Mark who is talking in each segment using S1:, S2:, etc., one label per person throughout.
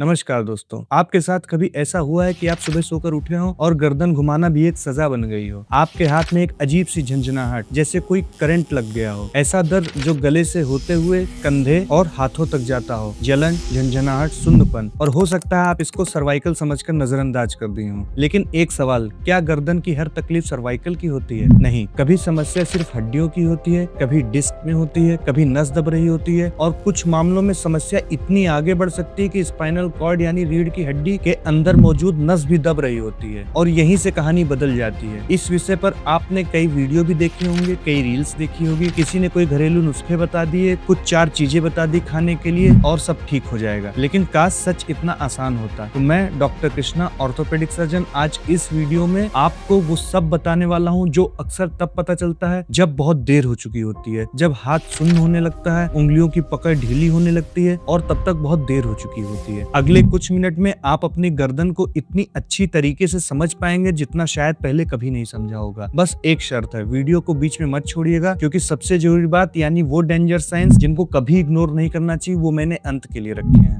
S1: नमस्कार दोस्तों। आपके साथ कभी ऐसा हुआ है कि आप सुबह सोकर उठे हो और गर्दन घुमाना भी एक सजा बन गई हो? आपके हाथ में एक अजीब सी झंझनाहट, जैसे कोई करंट लग गया हो। ऐसा दर्द जो गले से होते हुए कंधे और हाथों तक जाता हो। जलन, झंझनाहट, सुन्नपन, और हो सकता है आप इसको सर्वाइकल समझकर नजरअंदाज कर दिए हो। लेकिन एक सवाल, क्या गर्दन की हर तकलीफ सर्वाइकल की होती है? नहीं, कभी समस्या सिर्फ हड्डियों की होती है, कभी डिस्क में होती है, कभी नस दब रही होती है, और कुछ मामलों में समस्या इतनी आगे बढ़ सकती है कि स्पाइनल कॉर्ड यानी रीढ़ की हड्डी के अंदर मौजूद नस भी दब रही होती है, और यहीं से कहानी बदल जाती है। इस विषय पर आपने कई वीडियो भी देखे होंगे, कई रील्स देखी होगी, किसी ने कोई घरेलू नुस्खे बता दिए, कुछ 4 चीजें बता दी खाने के लिए और सब ठीक हो जाएगा। लेकिन काश सच इतना आसान होता। तो मैं डॉक्टर कृष्णा, ऑर्थोपेडिक सर्जन, आज इस वीडियो में आपको वो सब बताने वाला हूँ जो अक्सर तब पता चलता है जब बहुत देर हो चुकी होती है, जब हाथ सुन्न होने लगता है, उंगलियों की पकड़ ढीली होने लगती है और तब तक बहुत देर हो चुकी होती है। अगले कुछ मिनट में आप अपनी गर्दन को इतनी अच्छी तरीके से समझ पाएंगे जितना शायद पहले कभी नहीं समझा होगा। बस एक शर्त है, वीडियो को बीच में मत छोड़िएगा, क्योंकि सबसे जरूरी बात यानी वो डेंजर साइंस जिनको कभी इग्नोर नहीं करना चाहिए, वो मैंने अंत के लिए रखे हैं।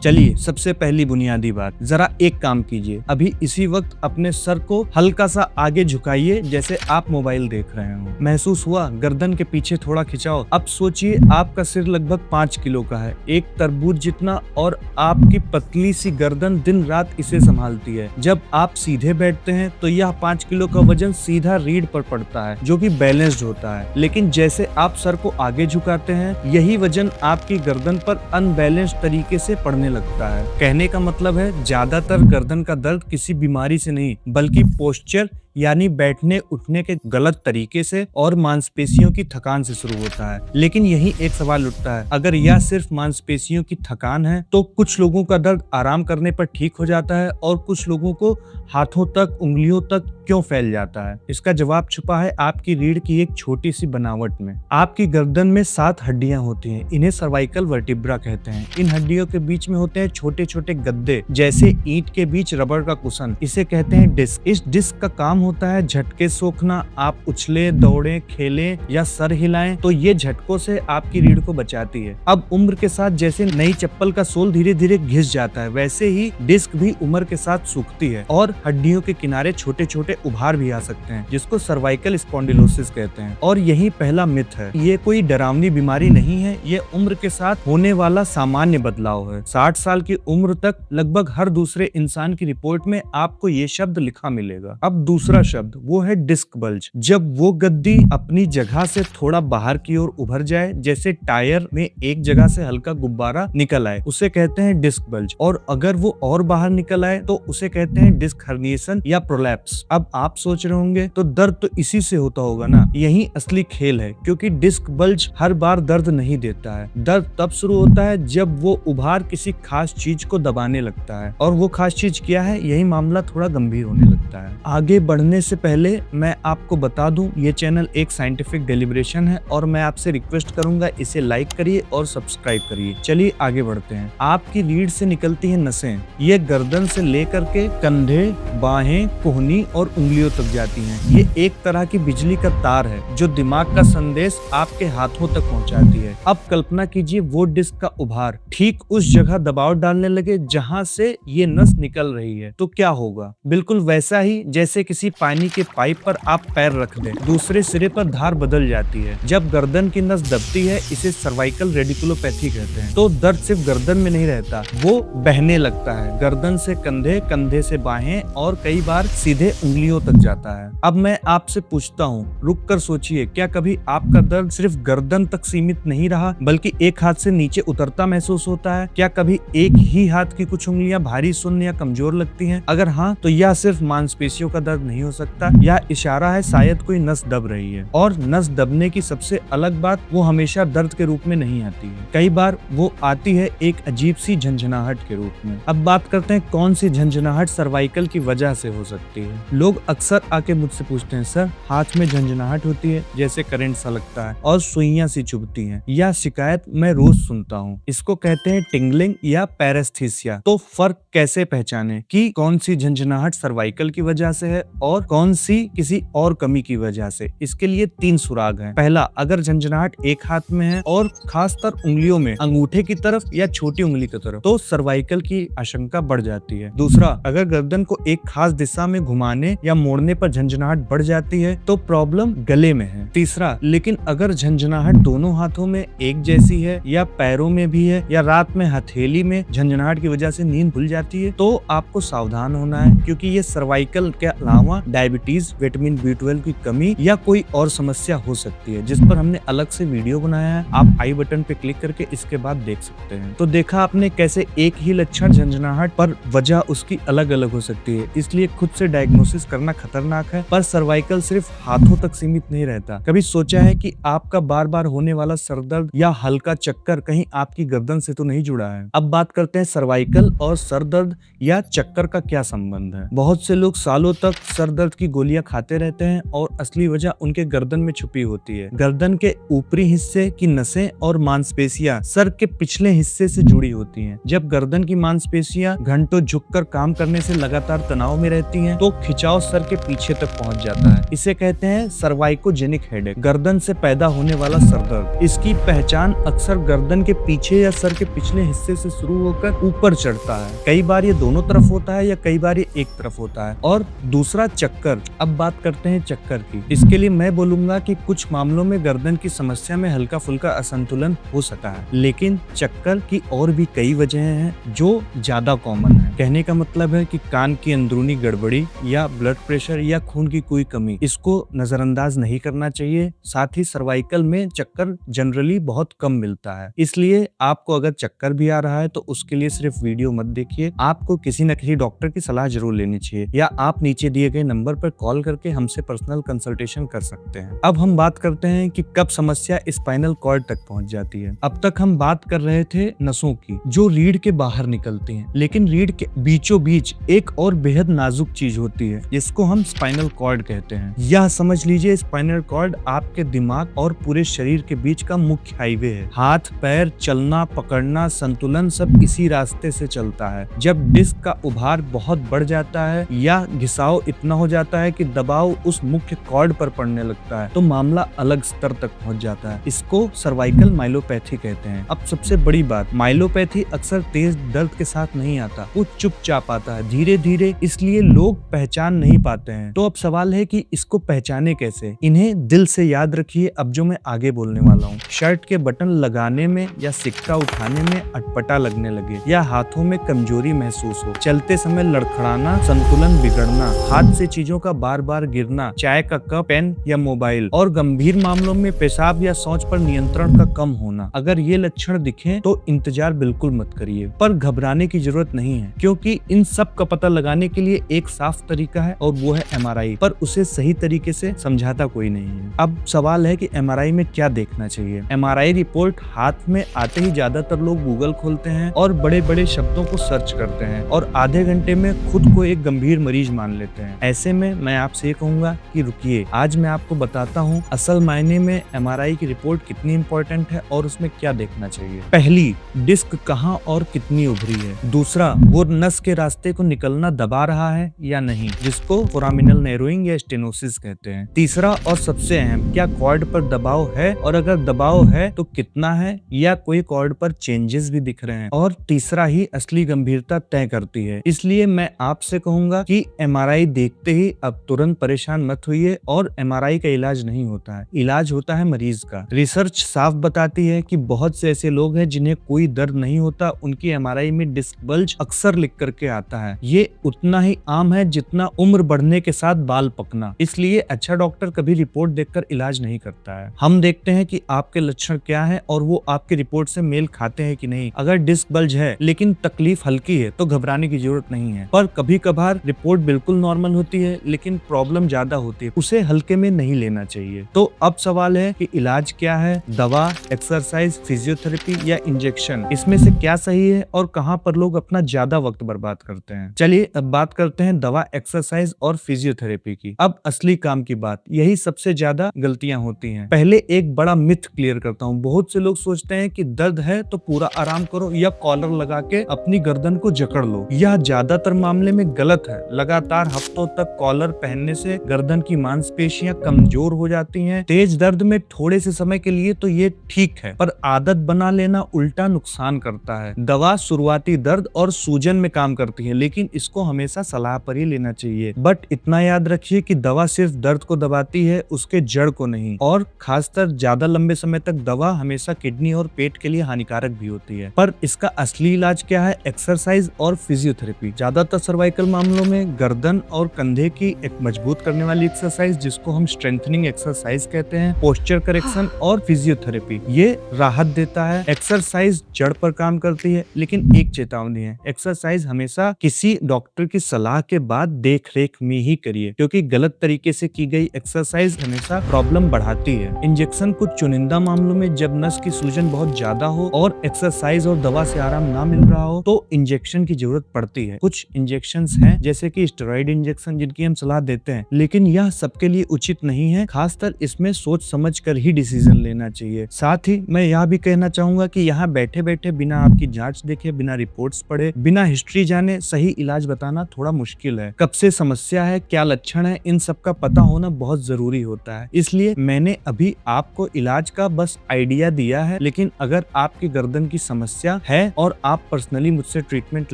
S1: चलिए, सबसे पहली बुनियादी बात, जरा एक काम कीजिए, अभी इसी वक्त अपने सर को हल्का सा आगे झुकाइए, जैसे आप मोबाइल देख रहे हो। महसूस हुआ गर्दन के पीछे थोड़ा खिंचाव। अब सोचिए आपका सिर लगभग 5 किलो का है, एक तरबूज जितना, और आपकी पतली सी गर्दन दिन रात इसे संभालती है। जब आप सीधे बैठते हैं तो यह 5 किलो का वजन सीधा रीढ़ पर पड़ता है, जो कि बैलेंस्ड होता है। लेकिन जैसे आप सर को आगे झुकाते हैं, यही वजन आपकी गर्दन पर अनबैलेंस्ड तरीके से पड़ने लगता है। कहने का मतलब है, ज्यादातर गर्दन का दर्द किसी बीमारी से नहीं, बल्कि पोस्चर यानी बैठने उठने के गलत तरीके से और मांसपेशियों की थकान से शुरू होता है। लेकिन यही एक सवाल उठता है, अगर यह सिर्फ मांसपेशियों की थकान है तो कुछ लोगों का दर्द आराम करने पर ठीक हो जाता है और कुछ लोगों को हाथों तक, उंगलियों तक क्यों फैल जाता है? इसका जवाब छुपा है आपकी रीढ़ की एक छोटी सी बनावट में। आपकी गर्दन में 7 हड्डियां होती हैं, इन्हें सर्वाइकल वर्टिब्रा कहते हैं। इन हड्डियों के बीच में होते हैं छोटे छोटे गद्दे, जैसे ईंट के बीच रबड़ का कुशन, इसे कहते हैं डिस्क। इस डिस्क का काम होता है झटके सोखना। आप उछले, दौड़े, खेलें या सर हिलाएं तो ये झटकों से आपकी रीढ़ को बचाती है। अब उम्र के साथ जैसे नई चप्पल का सोल धीरे धीरे घिस जाता है, वैसे ही डिस्क भी उम्र के साथ सूखती है और हड्डियों के किनारे छोटे छोटे उभार भी आ सकते हैं, जिसको सर्वाइकल स्पॉन्डिलोसिस कहते हैं। और यही पहला मिथ है, ये कोई डरावनी बीमारी नहीं है, ये उम्र के साथ होने वाला सामान्य बदलाव है। 60 साल की उम्र तक लगभग हर दूसरे इंसान की रिपोर्ट में आपको ये शब्द लिखा मिलेगा। अब दूसरा शब्द, वो है डिस्क बल्ज। जब वो गद्दी अपनी जगह से थोड़ा बाहर की ओर उभर जाए, जैसे टायर में एक जगह से हल्का गुब्बारा निकल आए, उसे कहते हैं डिस्क बल्ज। और अगर वो और बाहर निकल आए तो उसे कहते हैं डिस्क हर्निएशन या प्रोलैप्स। अब आप सोच रहे होंगे, तो दर्द तो इसी से होता होगा ना? यही असली खेल है, क्योंकि डिस्क बल्ज हर बार दर्द नहीं देता है। दर्द तब शुरू होता है जब वो उभार किसी खास चीज को दबाने लगता है, और वो खास चीज क्या है, यही मामला थोड़ा गंभीर होने लगता है। आगे बढ़ने से पहले मैं आपको बता दूं, ये चैनल एक साइंटिफिक डेलिब्रेशन है और मैं आपसे रिक्वेस्ट करूंगा, इसे लाइक करिए और सब्सक्राइब करिए। चलिए आगे बढ़ते हैं। आपकी रीढ़ से निकलती हैं नसें, ये गर्दन से लेकर के कंधे, बाहें, कोहनी और उंगलियों तक जाती हैं। ये एक तरह की बिजली का तार है जो दिमाग का संदेश आपके हाथों तक पहुंचाती है। अब कल्पना कीजिए वो डिस्क का उभार ठीक उस जगह दबाव डालने लगे जहां से ये नस निकल रही है, तो क्या होगा? बिल्कुल वैसा ही जैसे किसी पानी के पाइप पर आप पैर रख दें, दूसरे सिरे पर धार बदल जाती है। जब गर्दन की नस दबती है, इसे सर्वाइकल रेडिकुलोपैथी कहते हैं। तो दर्द सिर्फ गर्दन में नहीं रहता, वो बहने लगता है, गर्दन से कंधे, कंधे से बाहें और कई बार सीधे उंगलियों तक जाता है। अब मैं आपसे पूछता हूँ, रुक कर सोचिए, क्या कभी आपका दर्द सिर्फ गर्दन तक सीमित नहीं रहा, बल्कि एक हाथ से नीचे उतरता महसूस होता है? क्या कभी एक ही हाथ की कुछ उंगलियां भारी, सुन्न या कमजोर लगती हैं? अगर हाँ, तो यह सिर्फ मांसपेशियों का दर्द नहीं हो सकता, यह इशारा है शायद कोई नस दब रही है। और नस दबने की सबसे अलग बात, वो हमेशा दर्द के रूप में नहीं आती है। कई बार वो आती है एक अजीब सी झंझनाहट के रूप में। अब बात करते हैं कौन सी झंझनाहट सर्वाइकल की वजह से हो सकती है। लोग अक्सर आके मुझसे पूछते हैं, सर हाथ में झंझनाहट होती है, जैसे करंट सा लगता है और सुइयां सी चुभती हैं। यह शिकायत मैं रोज सुनता हूँ। इसको कहते हैं टिंगलिंग या पैरेस्थीसिया। तो फर्क कैसे पहचाने कि कौन सी झंझनाहट सर्वाइकल की वजह से है और कौन सी किसी और कमी की वजह से। इसके लिए 3 सुराग हैं। पहला, अगर झंझनाहट एक हाथ में है और खासकर उंगलियों में, अंगूठे की तरफ या छोटी उंगली की तरफ, तो सर्वाइकल की आशंका बढ़ जाती है। दूसरा, अगर गर्दन को एक खास दिशा में घुमाने या मोड़ने पर झंझनाहट बढ़ जाती है तो प्रॉब्लम गले में है। तीसरा, लेकिन अगर झंझनाहट दोनों हाथों में एक जैसी है या पैरों में भी है या रात में हथेली में झंझनाहट की वजह से नींद खुल जाती है तो आपको सावधान होना है, क्योंकि ये सर्वाइकल के अलावा डायबिटीज, विटामिन B12 की कमी या कोई और समस्या हो सकती है, जिस पर हमने अलग से वीडियो बनाया है। आप आई बटन पे क्लिक करके इसके बाद देख सकते हैं। तो देखा आपने कैसे एक ही लक्षण झंझनाहट पर वजह उसकी अलग अलग हो सकती है, इसलिए खुद से डायग्नोसिस करना खतरनाक है। पर सर्वाइकल सिर्फ हाथों तक सीमित नहीं रहता। कभी सोचा है कि आपका बार बार होने वाला सरदर्द या हल्का चक्कर कहीं आपकी गर्दन से तो नहीं जुड़ा है? अब बात करते हैं सर्वाइकल और सरदर्द या चक्कर का क्या संबंध है। बहुत से लोग सालों तक सरदर्द की गोलियां खाते रहते हैं और असली वजह उनके गर्दन में छुपी होती है। गर्दन के ऊपरी हिस्से की नसें और मांसपेशियां सर के पिछले हिस्से से जुड़ी होती हैं। जब गर्दन की मांसपेशियां घंटों झुककर काम करने से लगातार तनाव में रहती हैं, तो खिंचाव सर के पीछे तक पहुंच जाता है। इसे कहते हैं सर्वाइकोजेनिक हेडेक, गर्दन से पैदा होने वाला सरदर्द। इसकी पहचान अक्सर गर्दन के पीछे या सर के पिछले हिस्से से शुरू होकर ऊपर चढ़ता है। कई बार ये दोनों तरफ होता है या कई बार ये एक तरफ होता है। और दूसरा, चक्कर। अब बात करते हैं चक्कर की। इसके लिए मैं बोलूंगा कि कुछ मामलों में गर्दन की समस्या में हल्का फुल्का असंतुलन हो सकता है, लेकिन चक्कर की और भी कई वजहें हैं जो ज्यादा कॉमन है। कहने का मतलब है कि कान की अंदरूनी गड़बड़ी या ब्लड प्रेशर या खून की कोई कमी, इसको नजरअंदाज नहीं करना चाहिए। साथ ही सर्वाइकल में चक्कर जनरली बहुत कम मिलता है, इसलिए आपको अगर चक्कर भी आ रहा है तो उसके लिए सिर्फ वीडियो मत देखिए, आपको किसी न किसी डॉक्टर की सलाह जरूर लेनी चाहिए, या आप नीचे दिए गए नंबर पर कॉल करके हमसे पर्सनल कंसल्टेशन कर सकते हैं। अब हम बात करते हैं कि कब समस्या स्पाइनल कॉर्ड तक पहुंच जाती है। अब तक हम बात कर रहे थे नसों की जो रीढ़ के बाहर निकलती हैं, लेकिन रीढ़ के बीचों बीच एक और बेहद नाजुक चीज होती है जिसको हम स्पाइनल कॉर्ड कहते हैं। यह समझ लीजिए, स्पाइनल कॉर्ड आपके दिमाग और पूरे शरीर के बीच का मुख्य हाईवे है। हाथ पैर, चलना, पकड़ना, संतुलन सब इसी रास्ते से चलता है। जब डिस्क का उभार बहुत बढ़ जाता है या घिसाव इतना हो जाता है कि दबाव उस मुख्य कॉर्ड पर पड़ने लगता है तो मामला अलग स्तर तक पहुंच जाता है। इसको सर्वाइकल माइलोपैथी कहते हैं। अब सबसे बड़ी बात, माइलोपैथी अक्सर तेज दर्द के साथ नहीं आता, वो चुपचाप आता है, धीरे धीरे, इसलिए लोग पहचान नहीं पाते हैं। तो अब सवाल है कि इसको पहचाने कैसे? इन्हें दिल से याद रखिए अब जो मैं आगे बोलने वाला हूँ। शर्ट के बटन लगाने में या सिक्का उठाने में अटपटा लगने लगे या हाथों में कमजोरी महसूस हो, चलते समय लड़खड़ाना, संतुलन बिगड़ना, हाथ से चीजों का बार बार गिरना, चाय का कप, पेन या मोबाइल, और गंभीर मामलों में पेशाब या शौच पर नियंत्रण का कम होना। अगर ये लक्षण दिखें तो इंतजार बिल्कुल मत करिए, पर घबराने की जरूरत नहीं है, क्योंकि इन सब का पता लगाने के लिए एक साफ तरीका है और वो है MRI, पर उसे सही तरीके से समझाता कोई नहीं है। अब सवाल है कि MRI में क्या देखना चाहिए। MRI रिपोर्ट हाथ में आते ही ज्यादातर लोग गूगल खोलते हैं और बड़े बड़े शब्दों को सर्च करते हैं और आधे घंटे में खुद को एक गंभीर मरीज मान लेते हैं। ऐसे में मैं आपसे ये कहूंगा कि रुकिए, आज मैं आपको बताता हूँ असल मायने में MRI की रिपोर्ट कितनी इंपॉर्टेंट है और उसमें क्या देखना चाहिए। पहली, डिस्क कहाँ और कितनी उभरी है। दूसरा, वो नस के रास्ते को निकलना दबा रहा है या नहीं, जिसको फोरामिनल नैरोइंग या स्टेनोसिस कहते हैं। तीसरा और सबसे अहम, क्या कॉर्ड पर दबाव है, और अगर दबाव है तो कितना है, या कोई कॉर्ड पर चेंजेस भी दिख रहे हैं। और तीसरा ही असली गंभीरता तय करती है। इसलिए मैं आपसे कहूंगा कि MRI देखते ही अब तुरंत परेशान मत होइए, और MRI का इलाज नहीं होता है, इलाज होता है मरीज का। रिसर्च साफ बताती है कि बहुत से ऐसे लोग हैं जिन्हें कोई दर्द नहीं होता, उनकी MRI में डिस्क बल्ज अक्सर लिख करके आता है। ये उतना ही आम है जितना उम्र बढ़ने के साथ बाल पकना। इसलिए अच्छा डॉक्टर कभी रिपोर्ट देखकर इलाज नहीं करता है। हम देखते हैं कि आपके लक्षण क्या है और वो आपकी रिपोर्ट से मेल खाते हैं कि नहीं। अगर डिस्क बल्ज है लेकिन तकलीफ हल्की है तो घबराने की जरूरत नहीं है, पर कभी कभार रिपोर्ट बिल्कुल नॉर्मल होती है लेकिन प्रॉब्लम ज्यादा होती है, उसे हल्के में नहीं लेना चाहिए। तो अब सवाल है कि इलाज क्या है। दवा, एक्सरसाइज, फिजियोथेरेपी या इंजेक्शन, इसमें से क्या सही है और कहां पर लोग अपना ज्यादा वक्त बर्बाद करते हैं। चलिए अब बात करते हैं दवा, एक्सरसाइज और फिजियोथेरेपी की। अब असली काम की बात, यही सबसे ज्यादा गलतियां होती हैं। पहले एक बड़ा मिथ क्लियर करता हूं। बहुत से लोग सोचते हैं कि दर्द है तो पूरा आराम करो या कॉलर लगा के अपनी गर्दन को जकड़ लो। यह ज्यादातर मामले में गलत है। लगातार हफ्तों तक तक कॉलर पहनने से गर्दन की मांसपेशियां कमजोर हो जाती हैं। तेज दर्द में थोड़े से समय के लिए तो ये ठीक है, पर आदत बना लेना उल्टा नुकसान करता है। दवा शुरुआती दर्द और सूजन में काम करती है, लेकिन इसको हमेशा सलाह पर ही लेना चाहिए। बट इतना याद रखिए कि दवा सिर्फ दर्द को दबाती है, उसके जड़ को नहीं। और खासकर ज्यादा लंबे समय तक दवा हमेशा किडनी और पेट के लिए हानिकारक भी होती है। पर इसका असली इलाज क्या है? एक्सरसाइज और फिजियोथेरेपी। ज्यादातर सर्वाइकल मामलों में गर्दन और कंधे की एक मजबूत करने वाली एक्सरसाइज, जिसको हम स्ट्रेंथनिंग एक्सरसाइज कहते हैं, पोस्चर करेक्शन और फिजियोथेरेपी, ये राहत देता है। एक्सरसाइज जड़ पर काम करती है, लेकिन एक चेतावनी है, एक्सरसाइज हमेशा किसी डॉक्टर की सलाह के बाद देख रेख में ही करिए, क्योंकि गलत तरीके से की गई एक्सरसाइज हमेशा प्रॉब्लम बढ़ाती है। इंजेक्शन कुछ चुनिंदा मामलों में, जब नस की सूजन बहुत ज्यादा हो और एक्सरसाइज और दवा से आराम ना मिल रहा हो, तो इंजेक्शन की जरूरत पड़ती है। कुछ इंजेक्शंस हैं जैसे कि स्टेरॉइड इंजेक्शन, जिनकी हम सलाह देते हैं, लेकिन यह सबके लिए उचित नहीं है। खासकर इसमें सोच समझ कर ही डिसीजन लेना चाहिए। साथ ही मैं यह भी कहना चाहूंगा कि यहाँ बैठे बैठे बिना आपकी जांच देखे, बिना रिपोर्ट्स पढ़े, बिना हिस्ट्री जाने सही इलाज बताना थोड़ा मुश्किल है। कब से समस्या है, क्या लक्षण है, इन सब का पता होना बहुत जरूरी होता है। इसलिए मैंने अभी आपको इलाज का बस आइडिया दिया है, लेकिन अगर आपकी गर्दन की समस्या है और आप पर्सनली मुझसे ट्रीटमेंट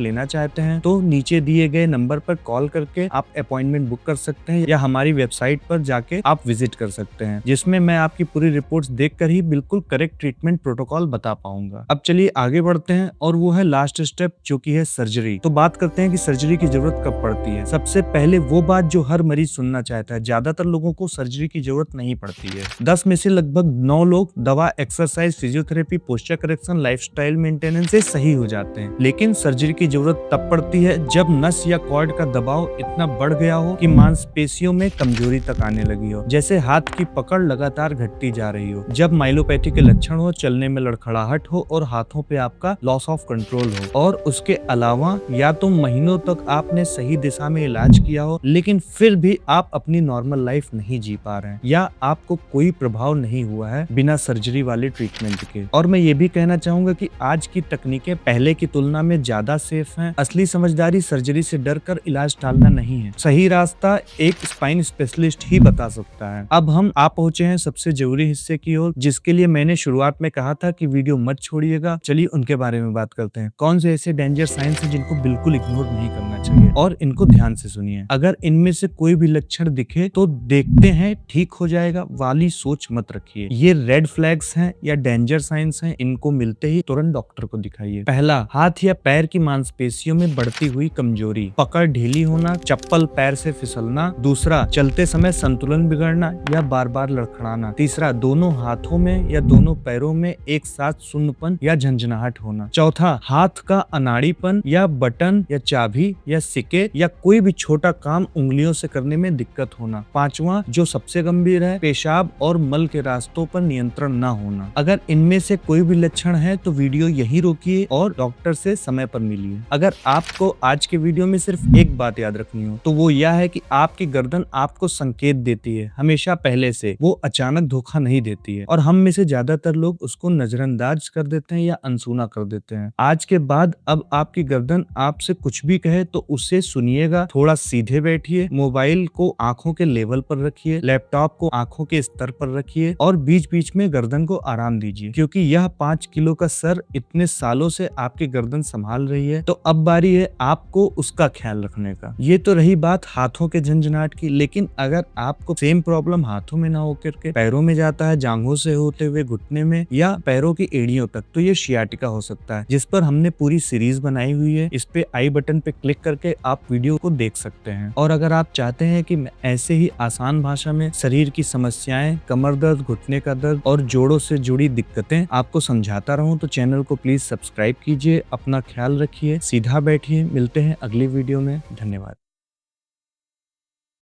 S1: लेना चाहते हैं, तो नीचे दिए गए नंबर पर कॉल करके आप अपॉइंटमेंट बुक कर सकते हैं, या हमारी वेबसाइट पर जाके आप विजिट कर सकते हैं, जिसमें मैं आपकी पूरी रिपोर्ट्स देखकर ही बिल्कुल करेक्ट ट्रीटमेंट प्रोटोकॉल बता पाऊंगा। अब चलिए आगे बढ़ते हैं, और वो है लास्ट स्टेप, जो की है सर्जरी। तो बात करते हैं कि सर्जरी की जरूरत कब पड़ती है। सबसे पहले वो बात जो हर मरीज सुनना चाहता है, ज्यादातर लोगों को सर्जरी की जरूरत नहीं पड़ती है। 10 में से लगभग 9 लोग दवा, exercise, physiotherapy, posture correction, lifestyle maintenance से सही हो जाते हैं। लेकिन सर्जरी की जरूरत तब पड़ती है जब नस या कॉर्ड का दबाव इतना बढ़ गया हो कि मांसपेशियों में कमजोरी तक आने लगी हो, जैसे हाथ की पकड़ लगातार घटती जा रही हो, जब माइलोपैथी के लक्षण हो, चलने में लड़खड़ाहट हो और हाथों पे आपका लॉस ऑफ कंट्रोल हो। और उसके अलावा या तो महीनों तक आपने सही दिशा में इलाज किया हो, लेकिन फिर भी आप अपनी नॉर्मल लाइफ नहीं जी पा रहे हैं, या आपको कोई प्रभाव नहीं हुआ है बिना सर्जरी वाले ट्रीटमेंट के। और मैं ये भी कहना चाहूंगा कि आज की तकनीकें पहले की तुलना में ज्यादा सेफ हैं। असली समझदारी सर्जरी से डरकर इलाज टालना नहीं है। सही रास्ता एक स्पाइन स्पेशलिस्ट ही बता सकता है। अब हम आप पहुंचे हैं सबसे जरूरी हिस्से की ओर, जिसके लिए मैंने शुरुआत में कहा था कि वीडियो मत छोड़िएगा। चलिए उनके बारे में बात करते हैं। कौन से ऐसे डेंजर साइंस हैं जिनको बिल्कुल इग्नोर नहीं करना चाहिए, और इनको ध्यान से सुनिए। अगर इनमें से कोई भी लक्षण दिखे तो देखते हैं ठीक हो जाएगा वाली सोच मत रखिए। ये रेड फ्लैग्स हैं या डेंजर साइंस हैं, इनको मिलते ही तुरंत डॉक्टर को दिखाइए। पहला, हाथ या पैर की मांसपेशियों में बढ़ती हुई कमजोरी, पकड़ ढीली होना, चप्पल पैर से फिसलना। दूसरा, चलते समय संतुलन बिगड़ना या बार बार लड़खड़ाना। तीसरा, दोनों हाथों में या दोनों पैरों में एक साथ सुन्नपन या झंझनाहट होना। चौथा, हाथ का अनाड़ीपन या बटन या चाबी या सिक्के या कोई भी छोटा काम उंगलियों से करने में दिक्कत होना। पांचवा, जो सबसे गंभीर है, पेशाब और मल के रास्तों पर नियंत्रण न होना। अगर इनमें से कोई भी लक्षण है तो वीडियो यहीं रोकिए और डॉक्टर से समय पर मिलिए। अगर आपको आज के वीडियो में सिर्फ एक बात याद रखनी हो, तो वो यह है कि आपकी गर्दन आपको संकेत देती है, हमेशा पहले से। वो अचानक धोखा नहीं देती है, और हम में से ज्यादातर लोग उसको नजरअंदाज कर देते हैं या अनसुना कर देते हैं। आज के बाद अब आपकी गर्दन आपसे कुछ भी कहे तो उसे सुनिएगा। थोड़ा सीधे बैठिए, मोबाइल को आंखों के लेवल पर रखिए, लैपटॉप को आंखों के स्तर पर रखिए, और बीच बीच में गर्दन को आराम दीजिए, क्योंकि यह 5 किलो का सर इतने सालों से आपकी गर्दन संभाल रही है, तो अब बारी है आपको उसका ख्याल रखने का। ये तो रही बात हाथों के झंझनाहट की, लेकिन अगर आपको सेम प्रॉब्लम हाथों में ना होकर के पैरों में जाता है, जांघों से होते हुए घुटने में या पैरों की एड़ियों तक, तो ये सियाटिका हो सकता है, जिस पर हमने पूरी सीरीज बनाई हुई है। इस पे आई बटन पे क्लिक करके आप वीडियो को देख सकते हैं। और अगर आप चाहते हैं कि मैं ऐसे ही आसान भाषा में शरीर की समस्याएं, कमर दर्द, घुटने का दर्द और जोड़ों से जुड़ी दिक्कतें आपको समझाता रहूं, तो चैनल को प्लीज सब्सक्राइब कीजिए। अपना ख्याल रखिए, सीधा बैठिए। मिलते हैं अगली वीडियो में। धन्यवाद।